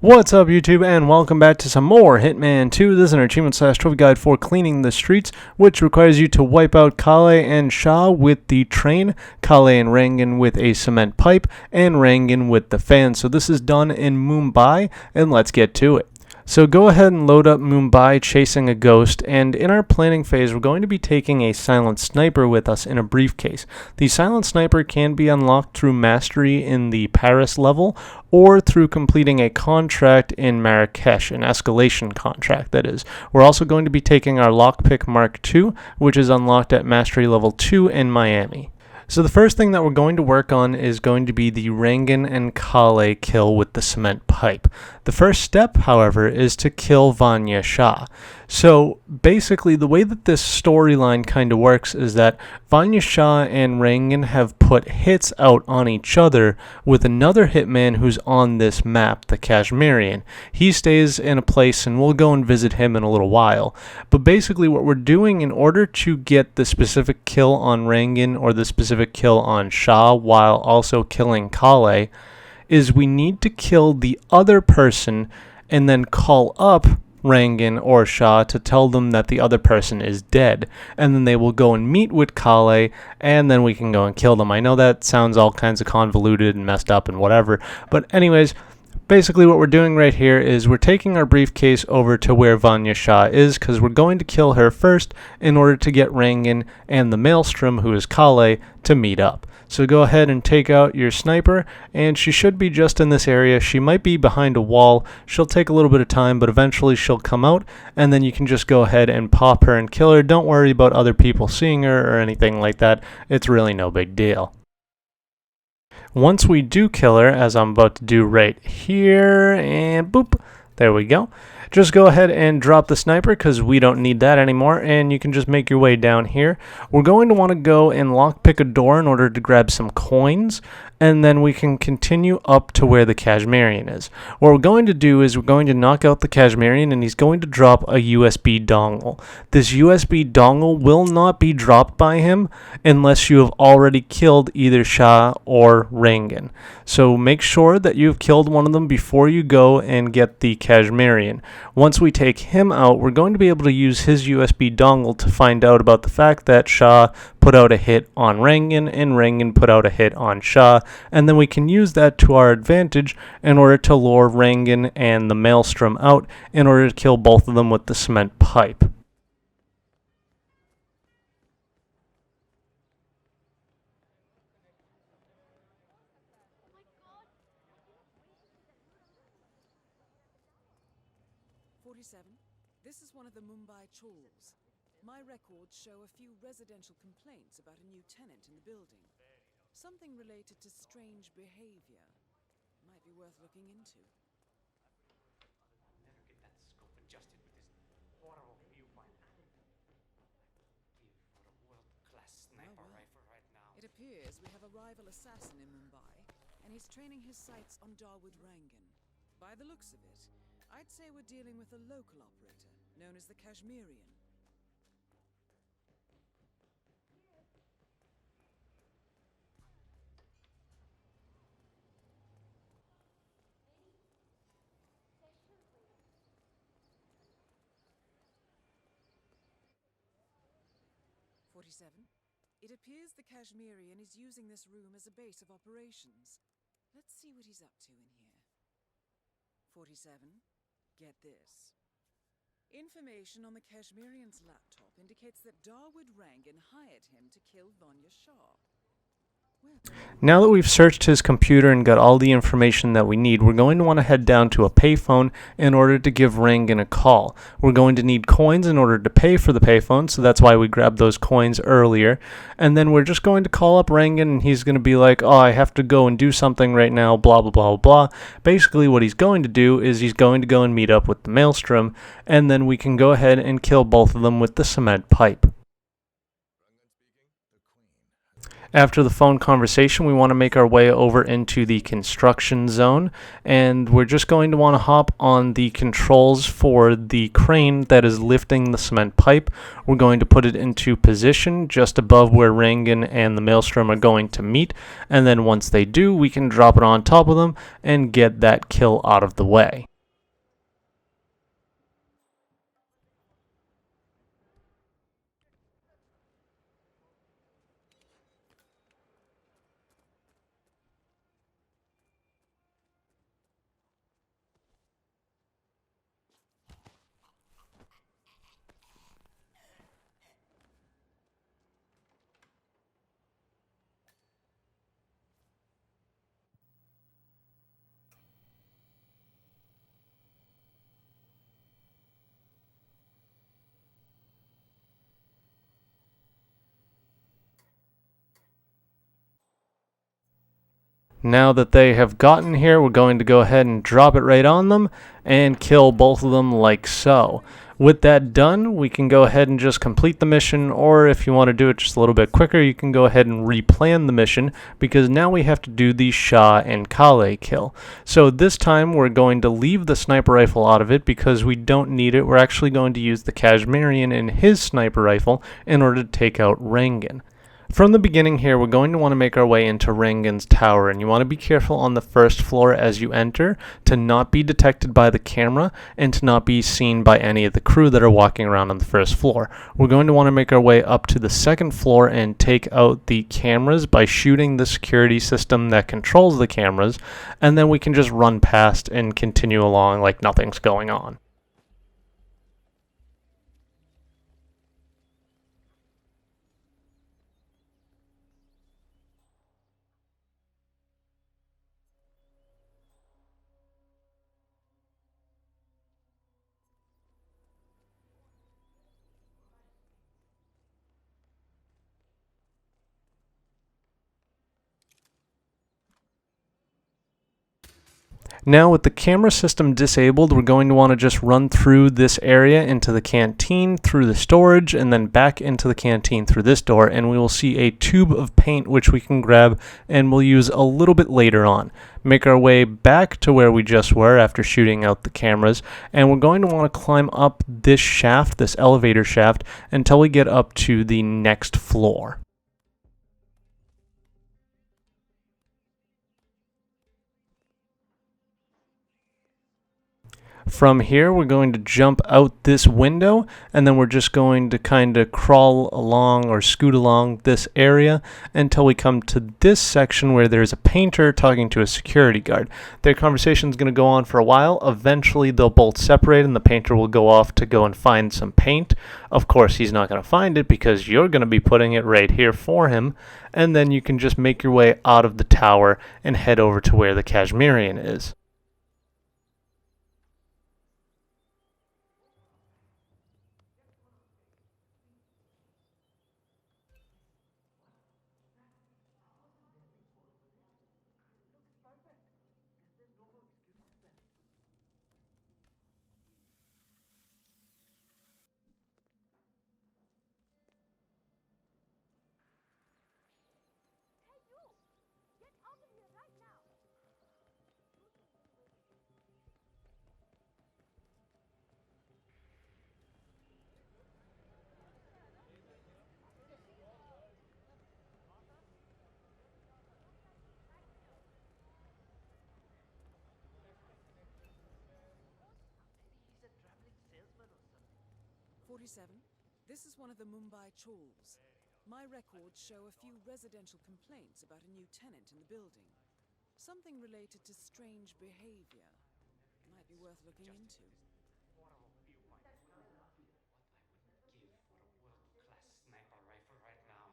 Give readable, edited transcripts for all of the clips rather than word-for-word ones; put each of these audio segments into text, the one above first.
What's up, YouTube, and welcome back to some more Hitman 2. This is an achievement/trophy guide for cleaning the streets, which requires you to wipe out Kale and Shah with the train, Kale and Rangan with a cement pipe, and Rangan with the fan. So this is done in Mumbai, and let's get to it. So go ahead and load up Mumbai Chasing a Ghost, and in our planning phase we're going to be taking a silent sniper with us in a briefcase. The silent sniper can be unlocked through mastery in the Paris level or through completing a contract in Marrakesh, an escalation contract that is. We're also going to be taking our Lockpick Mark II, which is unlocked at mastery level 2 in Miami. So the first thing that we're going to work on is going to be the Rangan and Kale kill with the cement pipe. The first step, however, is to kill Vanya Shah. So basically the way that this storyline kind of works is that Vanya Shah and Rangan have put hits out on each other with another hitman who's on this map, the Kashmirian. He stays in a place and we'll go and visit him in a little while. But basically what we're doing in order to get the specific kill on Rangan or the specific kill on Shah while also killing Kale is we need to kill the other person and then call up Rangan or Shah to tell them that the other person is dead, and then they will go and meet with Kale, and then we can go and kill them. I know that sounds all kinds of convoluted and messed up and whatever, but anyways, basically what we're doing right here is we're taking our briefcase over to where Vanya Shah is because we're going to kill her first in order to get Rangan and the Maelstrom, who is Kale, to meet up. So go ahead and take out your sniper, and she should be just in this area. She might be behind a wall. She'll take a little bit of time, but eventually she'll come out, and then you can just go ahead and pop her and kill her. Don't worry about other people seeing her or anything like that. It's really no big deal. Once we do kill her, as I'm about to do right here, and boop, there we go. Just go ahead and drop the sniper because we don't need that anymore, and you can just make your way down here. We're going to want to go and lockpick a door in order to grab some coins, and then we can continue up to where the Kashmirian is. What we're going to do is we're going to knock out the Kashmirian, and he's going to drop a USB dongle. This USB dongle will not be dropped by him unless you have already killed either Shah or Rangan. So make sure that you've killed one of them before you go and get the Kashmirian. Once we take him out, we're going to be able to use his USB dongle to find out about the fact that Shah put out a hit on Rangan and Rangan put out a hit on Shah, and then we can use that to our advantage in order to lure Rangan and the Maelstrom out in order to kill both of them with the cement pipe. This is one of the Mumbai chawls. My records show a few residential complaints about a new tenant in the building. Something related to strange behavior. Might be worth looking into. Never get that scope adjusted with this horrible viewfinder. For a world-class sniper rifle right now. It appears we have a rival assassin in Mumbai, and he's training his sights on Dawood Rangan. By the looks of it, I'd say we're dealing with a local operator, known as the Kashmirian. It appears the Kashmirian is using this room as a base of operations. Let's see what he's up to in here. 47. Get this. Information on the Kashmirian's laptop indicates that Dawood Rangan hired him to kill Vanya Shah. Now that we've searched his computer and got all the information that we need, we're going to want to head down to a payphone in order to give Rangan a call. We're going to need coins in order to pay for the payphone, so that's why we grabbed those coins earlier. And then we're just going to call up Rangan, and he's going to be like, oh, I have to go and do something right now, blah, blah, blah, blah. Basically what he's going to do is he's going to go and meet up with the Maelstrom, and then we can go ahead and kill both of them with the cement pipe. After the phone conversation, we want to make our way over into the construction zone, and we're just going to want to hop on the controls for the crane that is lifting the cement pipe. We're going to put it into position just above where Rangan and the Maelstrom are going to meet, and then once they do, we can drop it on top of them and get that kill out of the way. Now that they have gotten here, we're going to go ahead and drop it right on them and kill both of them like so. With that done, we can go ahead and just complete the mission, or if you want to do it just a little bit quicker, you can go ahead and replan the mission, because now we have to do the Shah and Kale kill. So this time we're going to leave the sniper rifle out of it because we don't need it. We're actually going to use the Kashmirian and his sniper rifle in order to take out Rangan. From the beginning here, we're going to want to make our way into Rangan's tower, and you want to be careful on the first floor as you enter to not be detected by the camera and to not be seen by any of the crew that are walking around on the first floor. We're going to want to make our way up to the second floor and take out the cameras by shooting the security system that controls the cameras, and then we can just run past and continue along like nothing's going on. Now with the camera system disabled, we're going to want to just run through this area into the canteen, through the storage, and then back into the canteen through this door, and we will see a tube of paint which we can grab and we'll use a little bit later on. Make our way back to where we just were after shooting out the cameras, and we're going to want to climb up this shaft, this elevator shaft, until we get up to the next floor. From here, we're going to jump out this window, and then we're just going to kind of crawl along or scoot along this area until we come to this section where there's a painter talking to a security guard. Their conversation is going to go on for a while. Eventually, they'll both separate, and the painter will go off to go and find some paint. Of course, he's not going to find it because you're going to be putting it right here for him, and then you can just make your way out of the tower and head over to where the Kashmirian is. This is one of the Mumbai chawls. My records show a few residential complaints about a new tenant in the building. Something related to strange behavior. Might be worth looking into. Horrible viewpoint. What I would give for a world-class sniper rifle right now.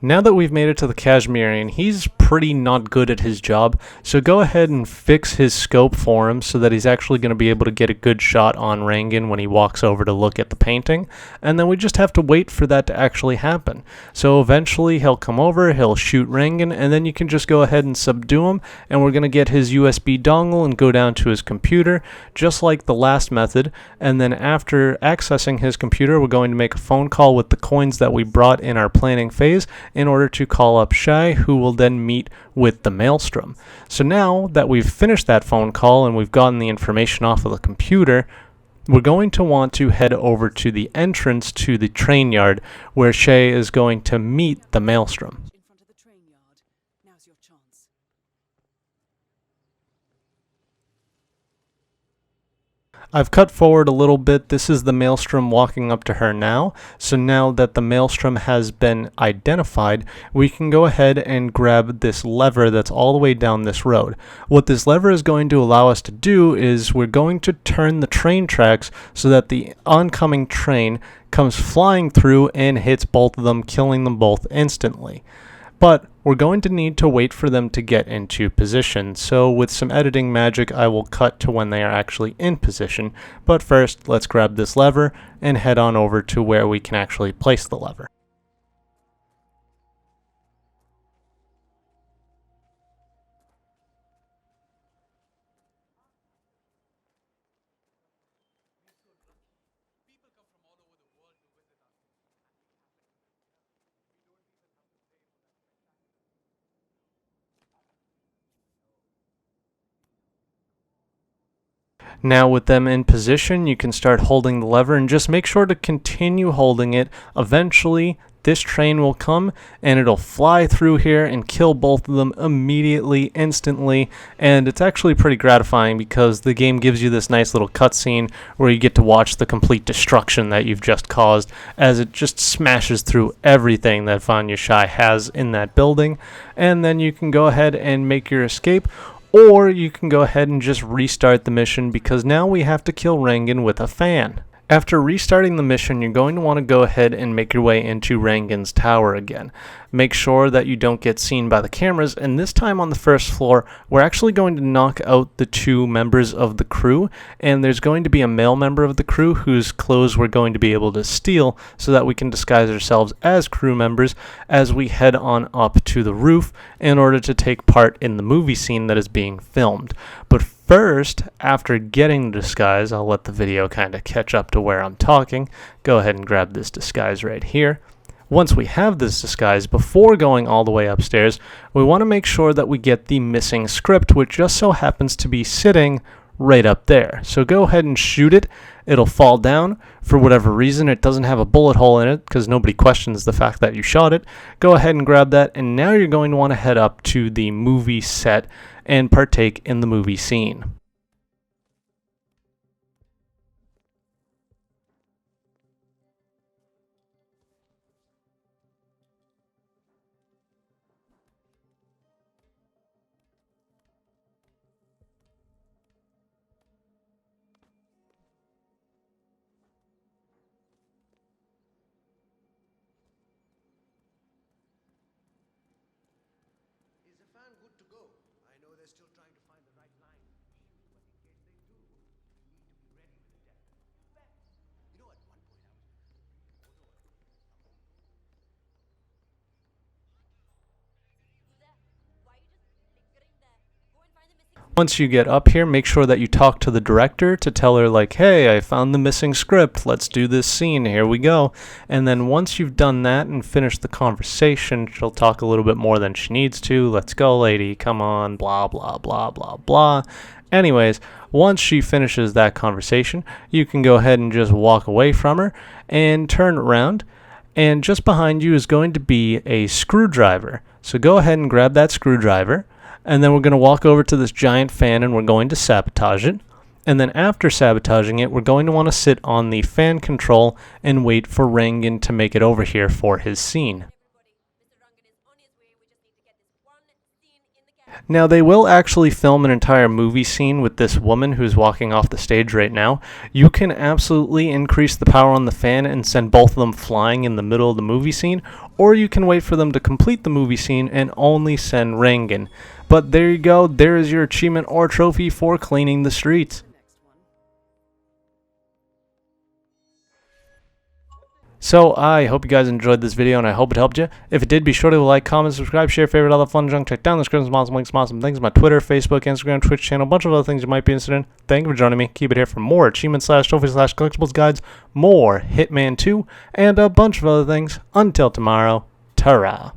Now that we've made it to the Kashmirian, he's pretty not good at his job, so go ahead and fix his scope for him so that he's actually going to be able to get a good shot on Rangan when he walks over to look at the painting, and then we just have to wait for that to actually happen. So eventually he'll come over, he'll shoot Rangan, and then you can just go ahead and subdue him, and we're going to get his USB dongle and go down to his computer, just like the last method, and then after accessing his computer, we're going to make a phone call with the coins that we brought in our planning phase, in order to call up Shai, who will then meet with the Maelstrom. So now that we've finished that phone call and we've gotten the information off of the computer, we're going to want to head over to the entrance to the train yard where Shai is going to meet the Maelstrom. In front of the train yard. Now's your chance. I've cut forward a little bit. This is the Maelstrom walking up to her now. So now that the Maelstrom has been identified, we can go ahead and grab this lever that's all the way down this road. What this lever is going to allow us to do is we're going to turn the train tracks so that the oncoming train comes flying through and hits both of them, killing them both instantly. But we're going to need to wait for them to get into position, so with some editing magic I will cut to when they are actually in position. But first, let's grab this lever and head on over to where we can actually place the lever. Now with them in position, you can start holding the lever and just make sure to continue holding it. Eventually, this train will come and it'll fly through here and kill both of them immediately, instantly, and it's actually pretty gratifying because the game gives you this nice little cutscene where you get to watch the complete destruction that you've just caused as it just smashes through everything that Vanya Shai has in that building, and then you can go ahead and make your escape. Or you can go ahead and just restart the mission because now we have to kill Rangan with a fan. After restarting the mission, you're going to want to go ahead and make your way into Rangan's tower again. Make sure that you don't get seen by the cameras, and this time on the first floor, we're actually going to knock out the 2 members of the crew, and there's going to be a male member of the crew whose clothes we're going to be able to steal so that we can disguise ourselves as crew members as we head on up to the roof in order to take part in the movie scene that is being filmed. But first, after getting the disguise, I'll let the video kind of catch up to where I'm talking. Go ahead and grab this disguise right here. Once we have this disguise, before going all the way upstairs, we want to make sure that we get the missing script, which just so happens to be sitting right up there. So go ahead and shoot it. It'll fall down. For whatever reason, it doesn't have a bullet hole in it because nobody questions the fact that you shot it. Go ahead and grab that, and now you're going to want to head up to the movie set and partake in the movie scene. Is the fan good to go? I know they're still trying to find the right line. But in case they do, you need to be ready with a depth. You know, at one point I was... Once you get up here, make sure that you talk to the director to tell her like, hey, I found the missing script, let's do this scene, here we go. And then once you've done that and finished the conversation, she'll talk a little bit more than she needs to. Let's go, lady, come on, blah, blah, blah, blah, blah. Anyways, once she finishes that conversation, you can go ahead and just walk away from her and turn around. And just behind you is going to be a screwdriver. So go ahead and grab that screwdriver. And then we're going to walk over to this giant fan and we're going to sabotage it. And then after sabotaging it, we're going to want to sit on the fan control and wait for Rangan to make it over here for his scene. Now, they will actually film an entire movie scene with this woman who's walking off the stage right now. You can absolutely increase the power on the fan and send both of them flying in the middle of the movie scene, or you can wait for them to complete the movie scene and only send Rangan. But there you go, there is your achievement or trophy for cleaning the streets. So I hope you guys enjoyed this video and I hope it helped you. If it did, be sure to like, comment, subscribe, share, favorite, all that fun junk. Check down the description, awesome links, awesome things, my Twitter, Facebook, Instagram, Twitch channel, a bunch of other things you might be interested in. Thank you for joining me. Keep it here for more achievement/trophy/collectibles guides, more Hitman 2, and a bunch of other things. Until tomorrow, ta-ra.